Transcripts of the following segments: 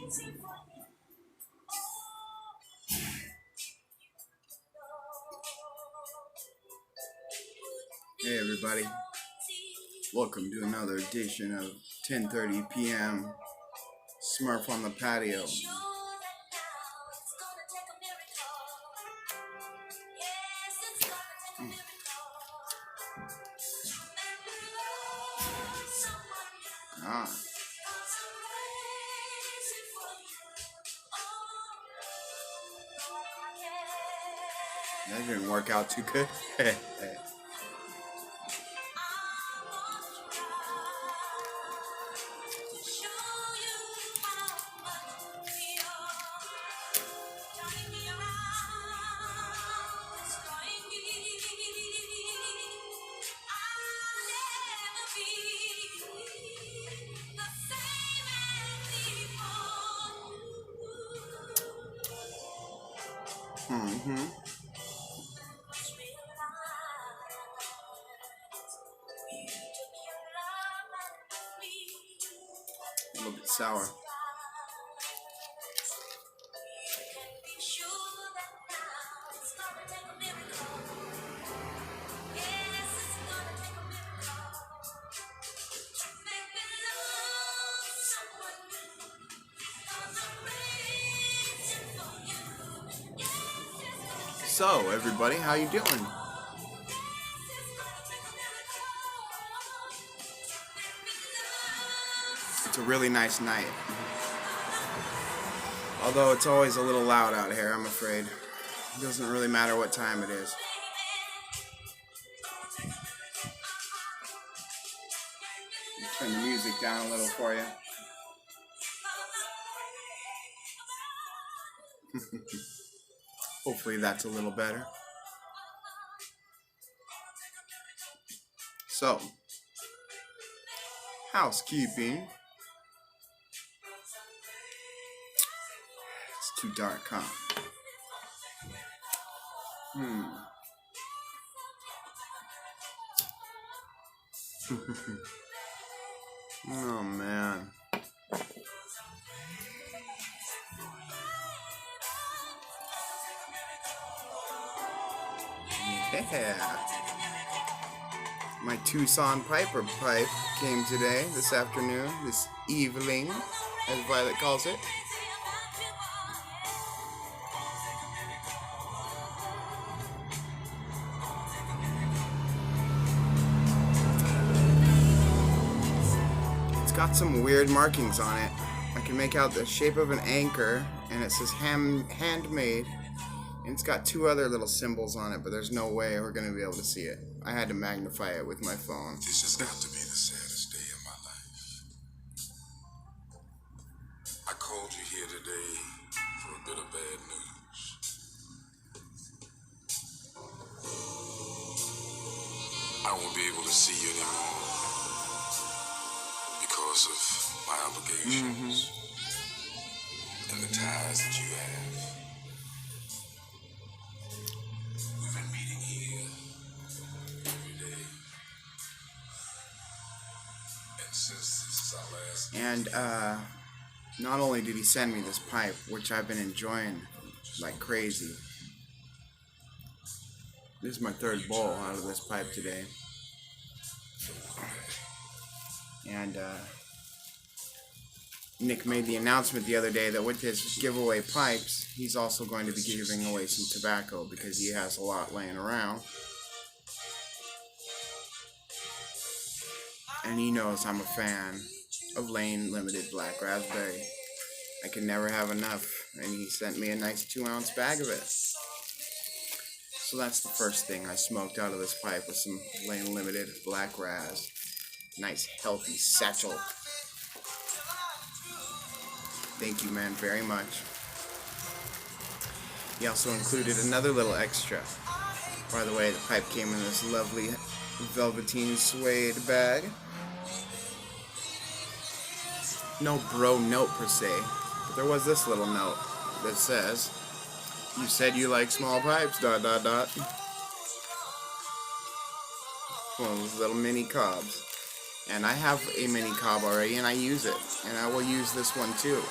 Hey everybody, welcome to another edition of 10:30 p.m. Smurf on the Patio. That didn't work out too good. A little bit sour. So, everybody, how you doing? It's a really nice night. Although it's always a little loud out here, I'm afraid. It doesn't really matter what time it is. Turn the music down a little for you. Hopefully that's a little better. So, housekeeping. It's too dark, huh? Oh, man. Yeah. My TucsonPiper pipe came today, this afternoon, this evening, as Violet calls it. It's got some weird markings on it. I can make out the shape of an anchor, and it says handmade. And it's got two other little symbols on it, but there's no way we're going to be able to see it. I had to magnify it with my phone. This has got to be the saddest day of my life. I called you here today for a bit of bad news. I won't be able to see you anymore because of my obligations and the ties that you have. And not only did he send me this pipe, which I've been enjoying like crazy. This is my third bowl out of this pipe today. And Nick made the announcement the other day that with his giveaway pipes, he's also going to be giving away some tobacco because he has a lot laying around. And he knows I'm a fan of Lane Limited Black Raspberry. I can never have enough, and he sent me a nice 2-ounce bag of it. So that's the first thing I smoked out of this pipe with some Lane Limited Black Raz. Nice healthy satchel. Thank you, man, very much. He also included another little extra. By the way, the pipe came in this lovely velveteen suede bag. No bro note per se, but there was this little note that says, "You said you like small pipes, ... One of those little mini cobs. And I have a mini cob already, and I use it. And I will use this one too.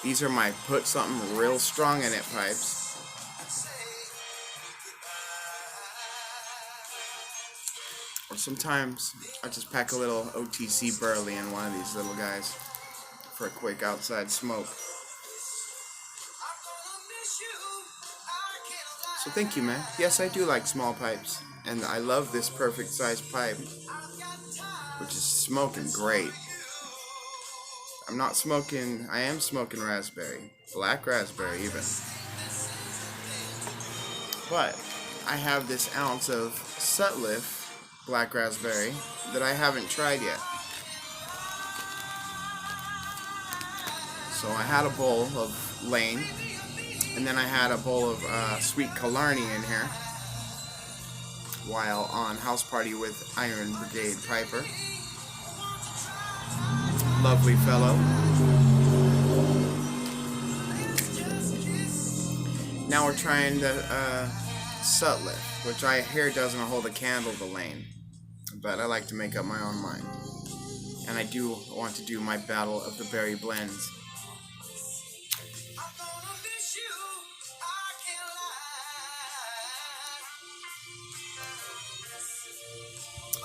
These are my put something real strong in it pipes. Or sometimes I just pack a little OTC burley in one of these little guys for a quick outside smoke. So thank you, man. Yes, I do like small pipes. And I love this perfect size pipe, which is smoking great. I am smoking raspberry. Black raspberry even. But I have this ounce of Sutliff black raspberry that I haven't tried yet. So I had a bowl of Lane, and then I had a bowl of sweet Killarney in here while on house party with Iron Brigade Piper. Lovely fellow. Now we're trying the Sutliff, which I hear doesn't hold a candle to Lane, but I like to make up my own mind. And I do want to do my battle of the berry blends.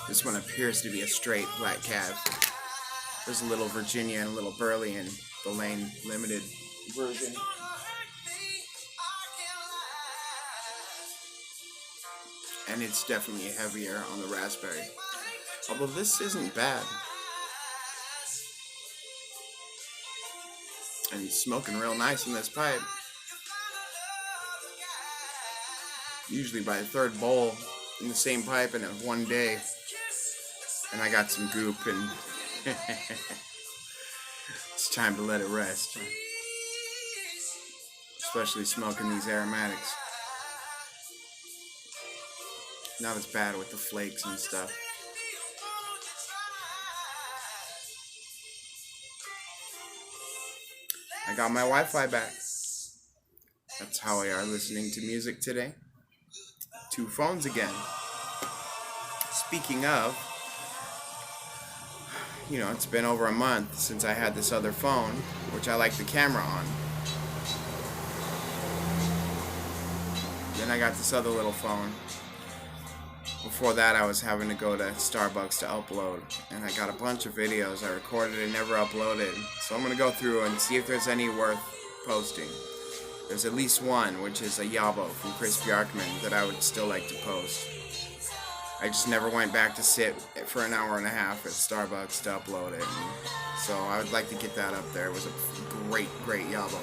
This one appears to be a straight black cab. There's a little Virginia and a little Burley in the Lane Limited version. And it's definitely heavier on the raspberry. Although this isn't bad. And it's smoking real nice in this pipe. Usually by the third bowl in the same pipe in one day. And I got some goop and it's time to let it rest. Especially smoking these aromatics. Not as bad with the flakes and stuff. I got my Wi-Fi back. That's how we are listening to music today. 2 phones again. Speaking of, it's been over a month since I had this other phone, which I like the camera on. Then I got this other little phone. Before that, I was having to go to Starbucks to upload, and I got a bunch of videos I recorded and never uploaded. So I'm going to go through and see if there's any worth posting. There's at least one, which is a YABO from Crispy Arkman that I would still like to post. I just never went back to sit for an hour and a half at Starbucks to upload it. So I would like to get that up there. It was a great, great YABO.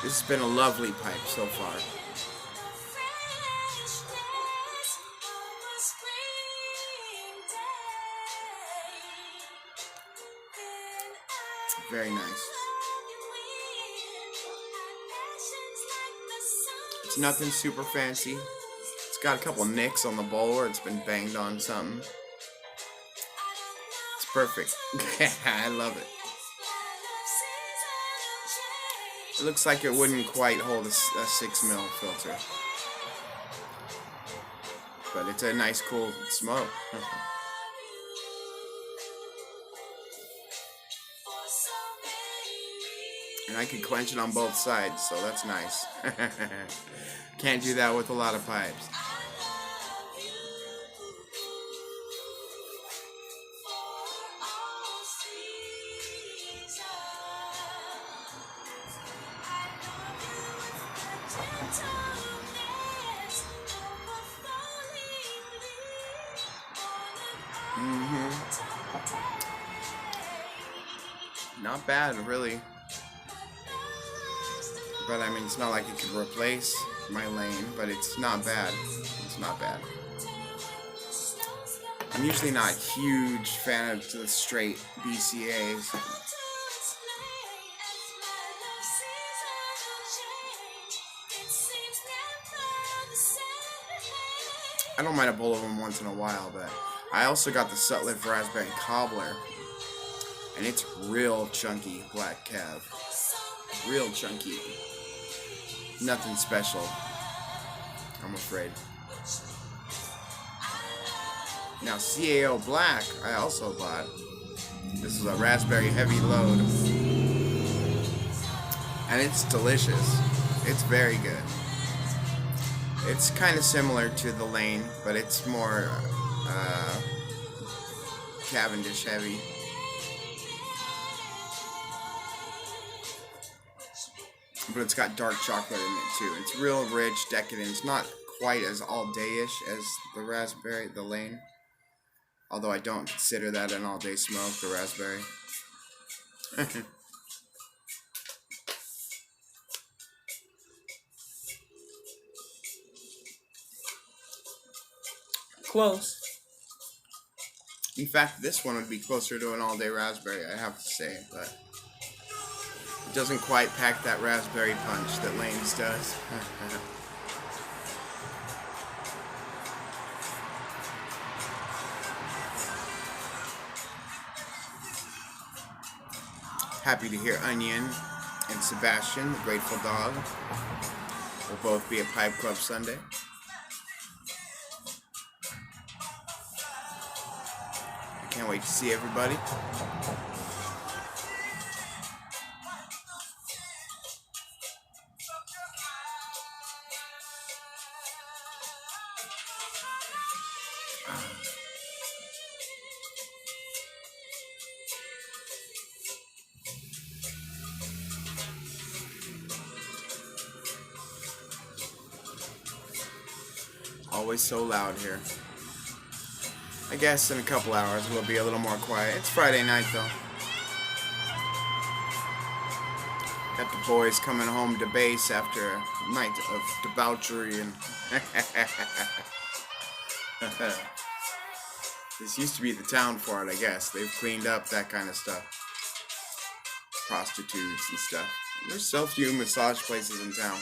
This has been a lovely pipe so far. Very nice. It's nothing super fancy. It's got a couple nicks on the bowl where it's been banged on something. It's perfect. I love it. It looks like it wouldn't quite hold a 6mm filter. But it's a nice, cool smoke. And I can quench it on both sides, so that's nice. Can't do that with a lot of pipes. Not bad, really. But I mean, it's not like it could replace my Lane, but it's not bad. It's not bad. I'm usually not a huge fan of the straight BCAs. I don't mind a bowl of them once in a while, but I also got the Sutliff Raspberry Cobbler, and it's real chunky black cab. Real chunky. Nothing special, I'm afraid. Now CAO Black, I also bought. This is a raspberry heavy load, and it's delicious. It's very good. It's kind of similar to the Lane, but it's more Cavendish heavy. But it's got dark chocolate in it too. It's real rich, decadent. It's not quite as all-day-ish as the raspberry, the Lane. Although I don't consider that an all-day smoke, the raspberry. Close. In fact, this one would be closer to an all-day raspberry, I have to say, but it doesn't quite pack that raspberry punch that Lane's does. Happy to hear Onion and Sebastian, the Grateful Dog, will both be at Pipe Club Sunday. I can't wait to see everybody. Always so loud here. I guess in a couple hours we'll be a little more quiet. It's Friday night though. Got the boys coming home to base after a night of debauchery and this used to be the town for it, I guess. They've cleaned up that kind of stuff. Prostitutes and stuff. There's self-view massage places in town.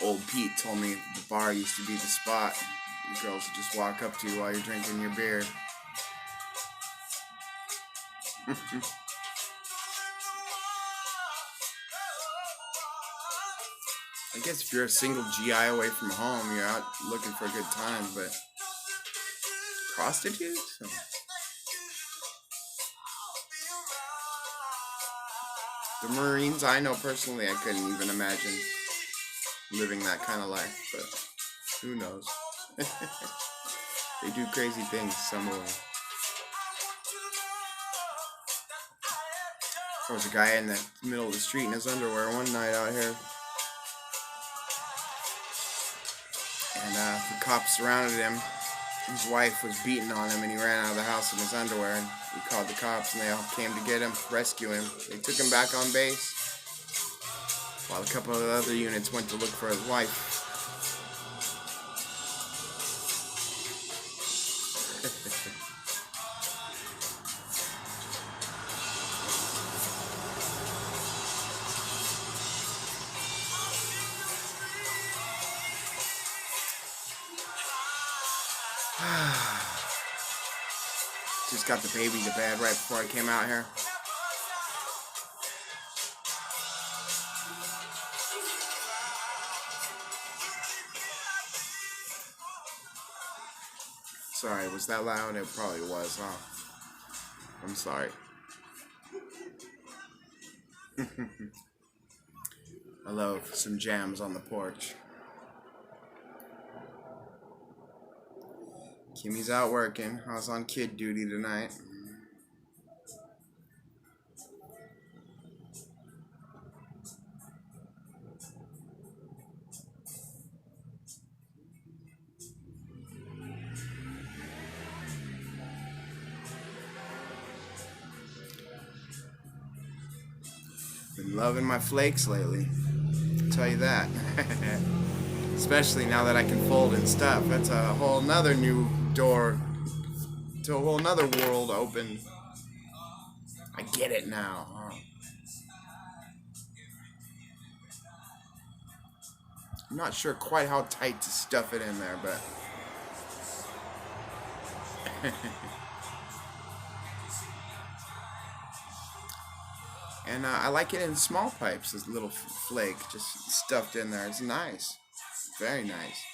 Old Pete told me the bar used to be the spot the girls would just walk up to you while you're drinking your beer. I guess if you're a single GI away from home, you're out looking for a good time, but prostitutes? The Marines I know personally, I couldn't even imagine living that kind of life, but who knows? They do crazy things, some of them. There was a guy in the middle of the street in his underwear one night out here, and the cops surrounded him. His wife was beating on him, and he ran out of the house in his underwear, and he called the cops, and they all came to get him, rescue him. They took him back on base, while a couple of the other units went to look for his wife. Just got the baby to bed right before I came out here. Sorry, was that loud? It probably was, huh? I'm sorry. I love some jams on the porch. Kimmy's out working. I was on kid duty tonight. Been loving my flakes lately. I'll tell you that. Especially now that I can fold and stuff. That's a whole nother new door to a whole nother world open. I get it now. Huh? I'm not sure quite how tight to stuff it in there, but And I like it in small pipes, this little flake just stuffed in there. It's nice. Very nice.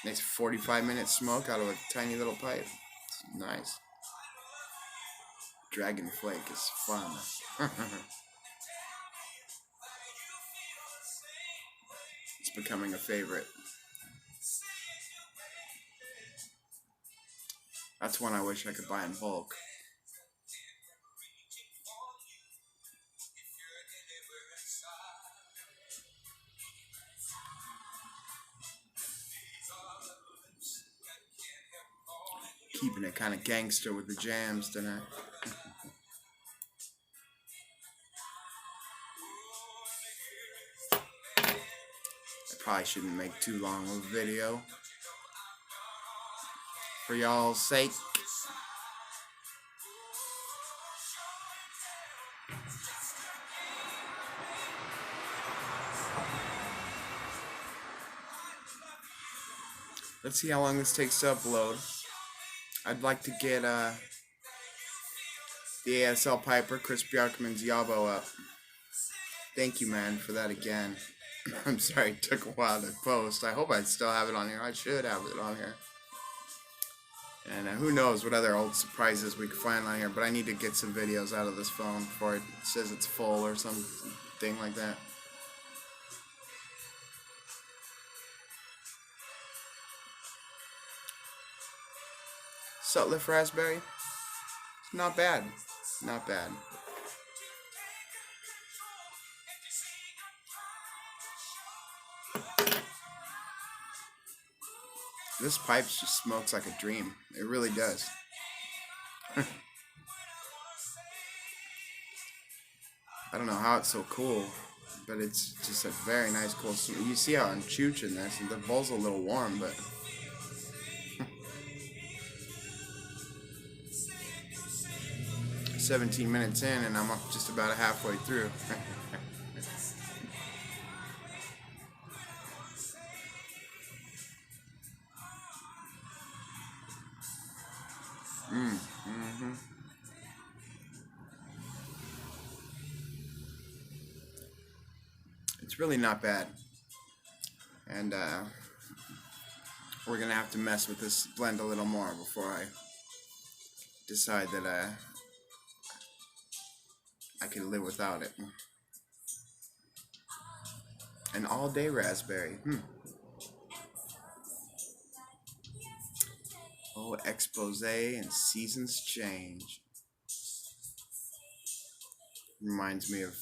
Nice 45-minute smoke out of a tiny little pipe. It's nice. Dragon flake is fun. It's becoming a favorite. That's one I wish I could buy in bulk. Keeping it kind of gangster with the jams tonight. I probably shouldn't make too long of a video. For y'all's sake. Let's see how long this takes to upload. I'd like to get the ASL Piper, Chris Bjarkman's YABO up. Thank you, man, for that again. I'm sorry it took a while to post. I hope I still have it on here. I should have it on here. And who knows what other old surprises we could find on here. But I need to get some videos out of this phone before it says it's full or something like that. Sutliff raspberry. Not bad. Not bad. This pipe just smokes like a dream. It really does. I don't know how it's so cool, but it's just a very nice cool smell. You see how I'm chooching this, and the bowl's a little warm, but 17 minutes in, and I'm up just about halfway through. It's really not bad. And we're gonna have to mess with this blend a little more before I decide that I can live without it. An all-day raspberry. Oh, expose and seasons change. Reminds me of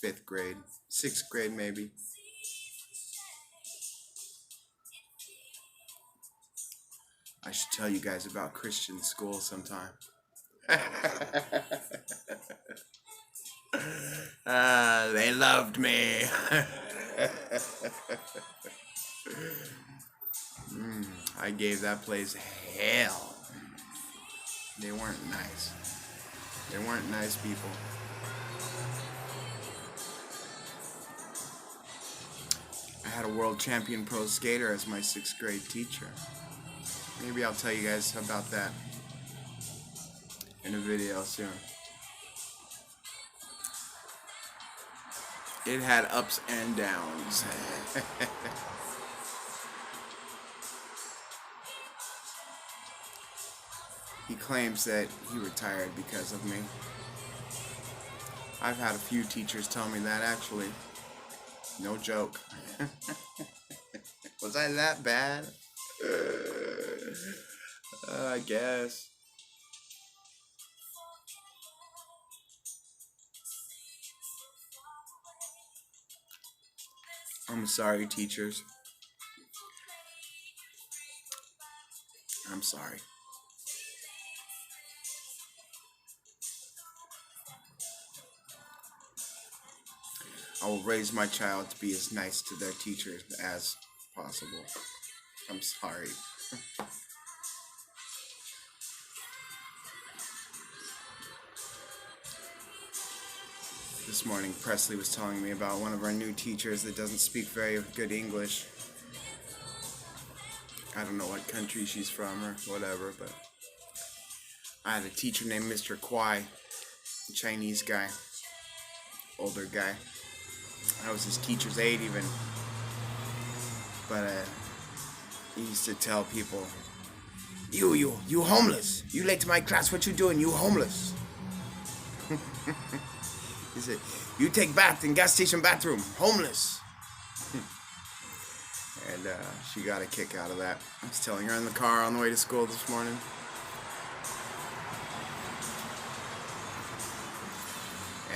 5th grade, 6th grade maybe. I should tell you guys about Christian school sometime. They loved me. I gave that place hell. They weren't nice. They weren't nice people. I had a world champion pro skater as my 6th grade teacher. Maybe I'll tell you guys about that in a video soon. It had ups and downs. He claims that he retired because of me. I've had a few teachers tell me that, actually. No joke. Was I that bad? I guess. I'm sorry, teachers. I'm sorry. I will raise my child to be as nice to their teachers as possible. I'm sorry. This morning, Presley was telling me about one of our new teachers that doesn't speak very good English. I don't know what country she's from or whatever, but I had a teacher named Mr. Kwai, a Chinese guy. older guy. I was his teacher's aide even. But he used to tell people, you homeless. You late to my class, what you doing? You homeless. He said, you take bath in gas station bathroom. Homeless. And she got a kick out of that. I was telling her in the car on the way to school this morning.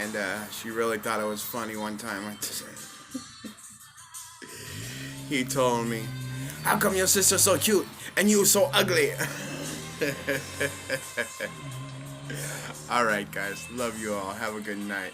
And she really thought it was funny one time. He told me, how come your sister's so cute and you so ugly? Alright guys, love you all. Have a good night.